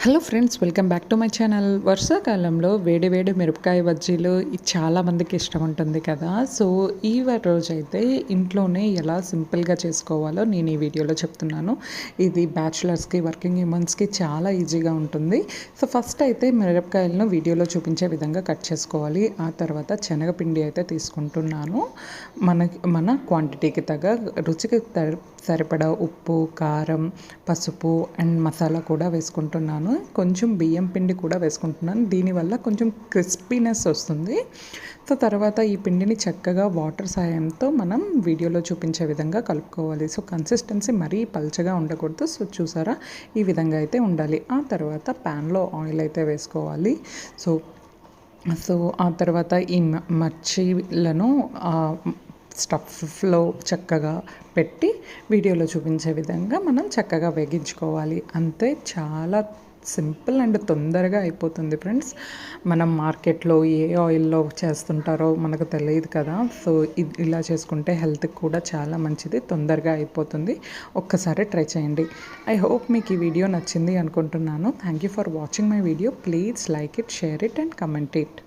Hello friends, welcome back to my channel. వర్షాకాలంలో వేడి వేడి మిరపకాయ బజ్జీలు ఇది చాలామందికి ఇష్టం ఉంటుంది కదా. సో ఈ రోజైతే ఇంట్లోనే ఎలా సింపుల్గా చేసుకోవాలో నేను ఈ వీడియోలో చెప్తున్నాను. ఇది బ్యాచులర్స్కి, వర్కింగ్ ఉమెన్స్కి చాలా ఈజీగా ఉంటుంది. సో ఫస్ట్ అయితే మిరపకాయలను వీడియోలో చూపించే విధంగా కట్ చేసుకోవాలి. ఆ తర్వాత శనగపిండి అయితే తీసుకుంటున్నాను. మన క్వాంటిటీకి తగ్గ రుచికి సరిపడా ఉప్పు, కారం, పసుపు అండ్ మసాలా కూడా వేసుకుంటున్నాను. కొంచెం బియ్యం పిండి కూడా వేసుకుంటున్నాను. దీనివల్ల కొంచెం క్రిస్పీనెస్ వస్తుంది. సో తర్వాత ఈ పిండిని చక్కగా వాటర్ సాయంతో మనం వీడియోలో చూపించే విధంగా కలుపుకోవాలి. సో కన్సిస్టెన్సీ మరీ పల్చగా ఉండకూడదు. సో చూసారా, ఈ విధంగా అయితే ఉండాలి. ఆ తర్వాత ప్యాన్లో ఆయిల్ అయితే వేసుకోవాలి. సో సో ఆ తర్వాత ఈ మర్చీలను స్టఫ్లో చక్కగా పెట్టి వీడియోలో చూపించే విధంగా మనం చక్కగా వేగించుకోవాలి. అంతే, చాలా సింపుల్ అండ్ తొందరగా అయిపోతుంది ఫ్రెండ్స్. మనం మార్కెట్లో ఏ ఆయిల్లో చేస్తుంటారో మనకు తెలియదు కదా. సో ఇలా చేసుకుంటే హెల్త్కి కూడా చాలా మంచిది, తొందరగా అయిపోతుంది. ఒక్కసారి ట్రై చేయండి. ఐ హోప్ మీకు ఈ వీడియో నచ్చింది అనుకుంటున్నాను. Thank you for watching my video. Please like it, share it and comment it.